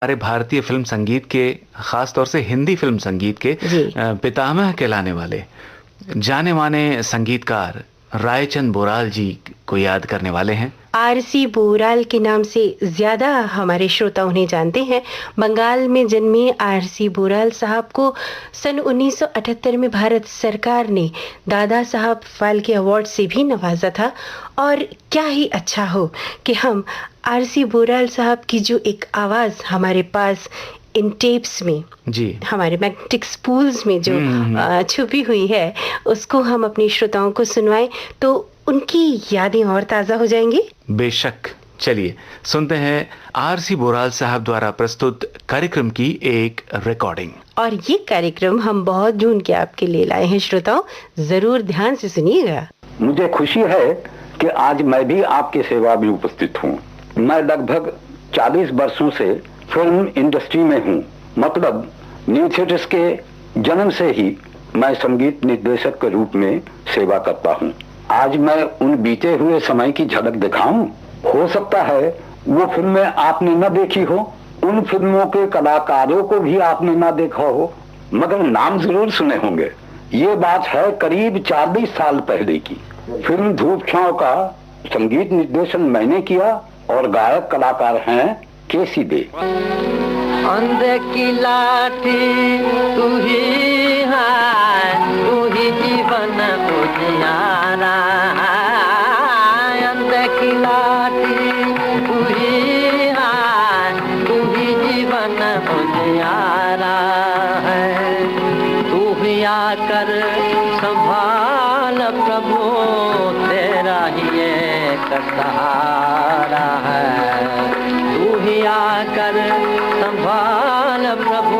हमारे भारतीय फिल्म संगीत के, खास तौर से हिंदी फिल्म संगीत के जी। पितामह कहलाने वाले जाने माने संगीतकार रायचंद बोराल जी को याद करने वाले हैं। आरसी बोराल के नाम से ज्यादा हमारे श्रोता उन्हें जानते हैं। बंगाल में जन्मे आरसी बोराल साहब को सन 1978 में भारत सरकार ने दादा साहब फाल्के अवार्ड से भी नवाजा था। और क्या ही अच्छा हो कि हम आरसी बोराल साहब की जो एक आवाज़ हमारे पास इन टेप्स में जी, हमारे मैग्नेटिक स्पूल्स में जो छुपी हुई है, उसको हम अपने श्रोताओं को सुनवाएं तो उनकी यादें और ताज़ा हो जाएंगी। बेशक। चलिए सुनते हैं आरसी बोराल साहब द्वारा प्रस्तुत कार्यक्रम की एक रिकॉर्डिंग। और ये कार्यक्रम हम बहुत ढूंढ के आपके लिए लाए हैं श्रोताओं, जरूर ध्यान से सुनिएगा। मुझे खुशी है कि आज मैं भी आपकी सेवा में उपस्थित हूँ। मैं लगभग 40 वर्षों से फिल्म इंडस्ट्री में हूँ। मतलब न्यू थिएटर्स के जन्म से ही मैं संगीत निर्देशक के रूप में सेवा करता हूँ। आज मैं उन बीते हुए समय की झलक दिखाऊं। हो सकता है वो फिल्में आपने न देखी हो, उन फिल्मों के कलाकारों को भी आपने न देखा हो, मगर नाम जरूर सुने होंगे। ये बात है करीब 40 साल पहले की। फिल्म धूप छांव का संगीत निर्देशन मैंने किया और गायक कलाकार हैं केसी दे। अंधे की लाठी तू ही है, तू ही जीवन उजियारा है। अंधे की लाठी तू ही है, तू ही जीवन उजियारा है। तू ही आकर संभाल प्रभु, तेरा ही एक सहारा है। तू ही आकर संभाल प्रभु,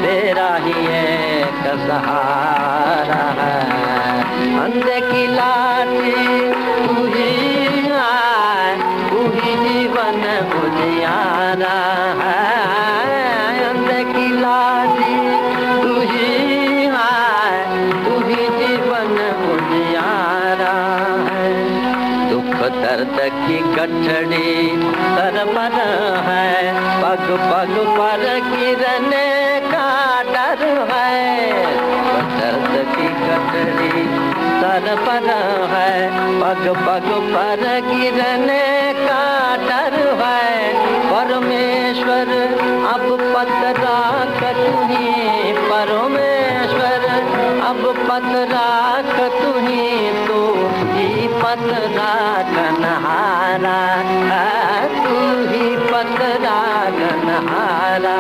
तेरा ही एक सहारा है। अंधे की लाठी तू ही है, तू ही जीवन उजियारा है। अंधे की लाठी तू ही है, तू ही जीवन उजियारा है। दुख दर्द की गठड़ी सर पर है, पग पग पर गिरने का डर है। दर्द की गठड़ी सर पर है, पग पग पर गिरने का डर है। परमेश्वर अब पतरा कर तुही, परमेश्वर अब पतरा कर तुही, तू ही पतरा कन्हारा, तू ही पतरा कन्हारा।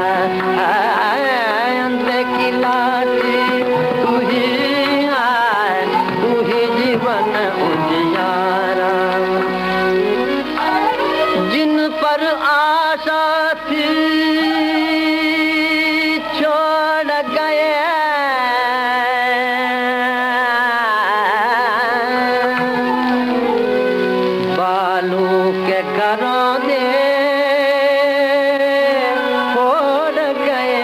अंधे की लाठी तू ही है, तू ही जीवन उजियारा। जिन पर आशा थी छोड़ गए, बालू के घरों दे छोड़ गए।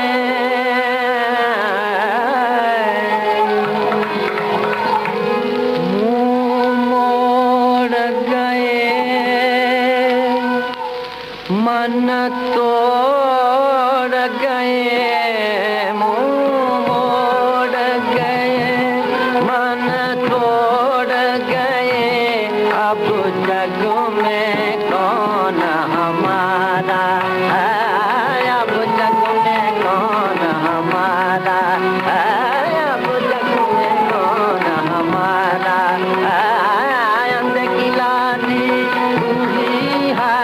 मुंह मोड़ गए, मन तोड़ गए। मुंह मोड़ गए, मन तोड़ गए। अब जग में कौन हमारा है, अब जग में कौन हमारा है, अब जग में कौन हमारा है। अंधे की लाठी तू ही है,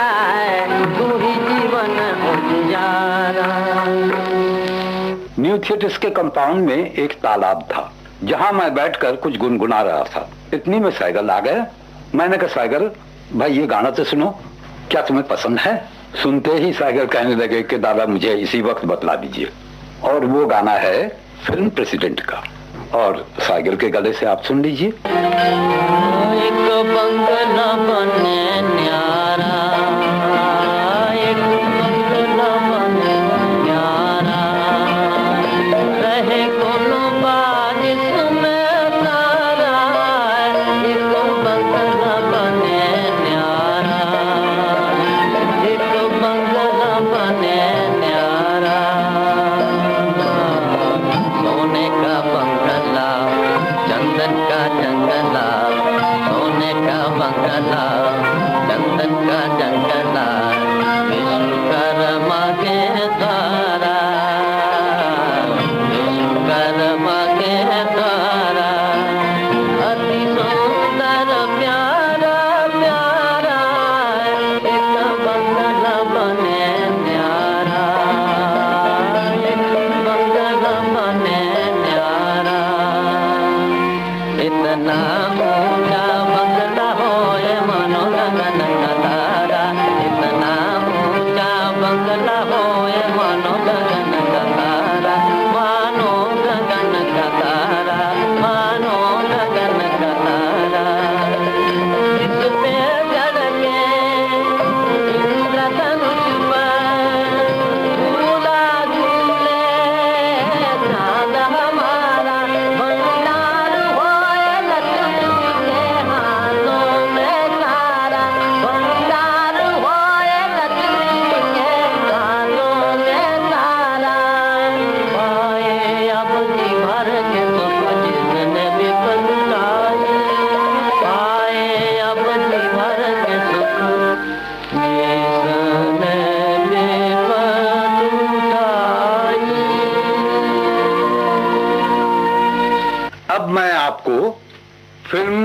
तू ही जीवन उजियारा। न्यू थिएटर्स के कंपाउंड में एक तालाब था, जहां मैं बैठकर कुछ गुनगुना रहा था। इतनी में साइकिल आ गया। मैंने कहा साइकिल भाई ये गाना तो सुनो, क्या तुम्हें पसंद है? सुनते ही साइकिल कहने लगे कि दादा मुझे इसी वक्त बतला दीजिए। और वो गाना है फिल्म प्रेसिडेंट का, और साइकिल के गले से आप सुन लीजिए। एक बंगला बने न्यारा, एक बंगला बने न्यारा। रहे कोनो बारिश में तारा, एक बंगला बने न्यारा, एक बंगला बने मानो गगन का तारा, मानो गगन का तारा, मानो गगन का तारा। इस पे चढ़ के इंद्रधनुष पर झूला झूले चांद हमारा, भंडार होए लक्ष्मी के हाथों में सारा, भंडार होए लक्ष्मी के हाथों में सारा। पाए अब जी भर के सुख जिसने भी पछताए, पाए अब जी भर के सुख जिसने भी पछताए। अब मैं आपको फिल्म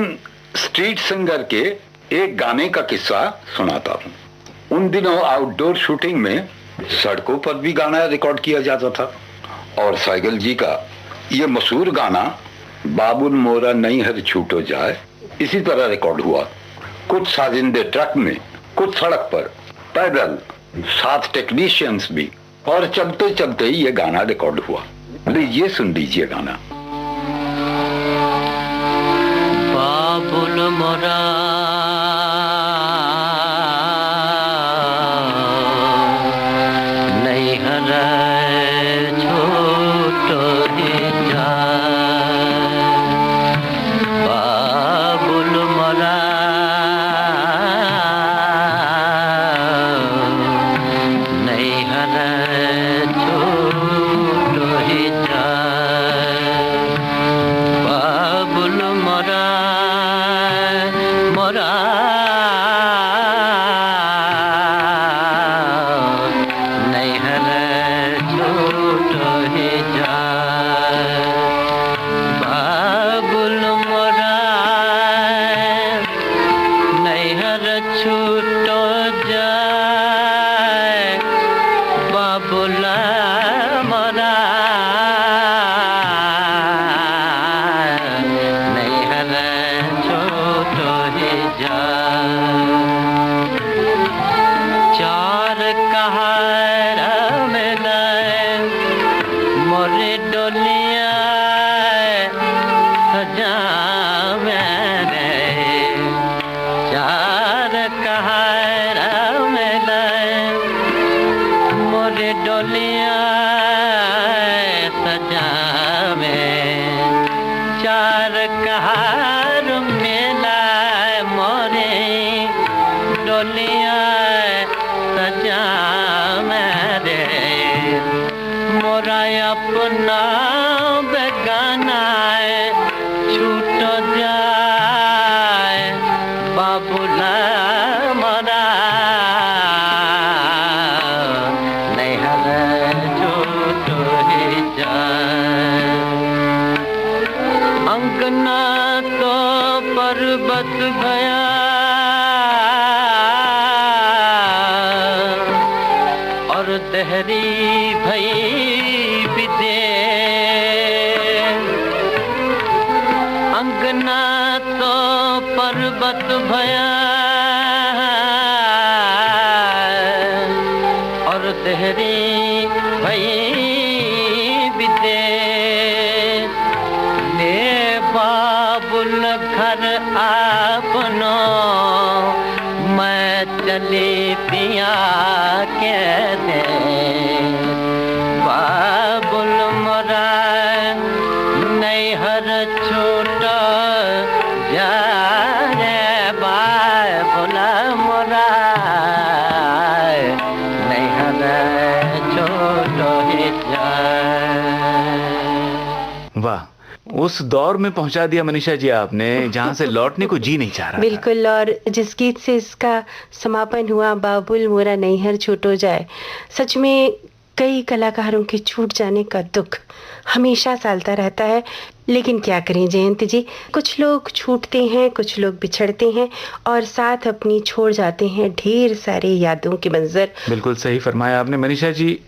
स्ट्रीट सिंगर के एक गाने का किस्सा सुनाता हूँ। उन दिनों आउटडोर शूटिंग में सड़कों पर भी गाना रिकॉर्ड किया जाता था और साइकिल जी का ये मशहूर गाना बाबुल मोरा नहीं हर छूटो जाए इसी तरह रिकॉर्ड हुआ। कुछ साजिंदे ट्रक में, कुछ सड़क पर पैदल, 7 टेक्नीशियंस भी, और चलते चलते ये गाना रिकॉर्ड हुआ। लीजिए सुन लीजिए गाना। बाबुल मोरा नहीं हर छोटो ही जाए, बाबुल मोरा नहीं हर छोटो ही जाए, बाबुल मोरा मोरा नहीं हर छोटो ही जाए, बाबुल मोरा नहीं हर छूटो जाए, बाबुल मोरा नहीं हर छोटो ही जाए। चार कहार मिलाए मोरे डोलिया सजा मेरे, चार कहार मिलाए मोरे डोलिया सजा में, चार कहार मिलाए मोरे डोलिया सजा मेरे, मोरा अपना बेगाना छूट जाए, बाबुला मोरा नहीं हर छूट ही जाए। अंगना तो पर्वत भया और दहरी भई विदे, अंगना तो पर्वत भया और दहरी भई विदे, ले बाबुल घर आपनो मैं चली पिया के दे, बाबुल मोरा नहीं हर छोटा जा रे, बाबुल मोरा नहीं हर छोटो ही जाए। वाह, उस दौर में पहुंचा दिया मनीषा जी आपने जहां से लौटने को जी नहीं चाह रहा था। बिल्कुल। और जिस गीत से इसका समापन हुआ, बाबुल मोरा नैहर छूटो जाए, सच में कई कलाकारों के छूट जाने का दुख हमेशा सालता रहता है। लेकिन क्या करें जयंत जी, कुछ लोग छूटते हैं, कुछ लोग बिछड़ते हैं और साथ अपनी छोड़ जाते हैं ढेर सारे यादों के मंजर। बिल्कुल सही फरमाया आपने मनीषा जी।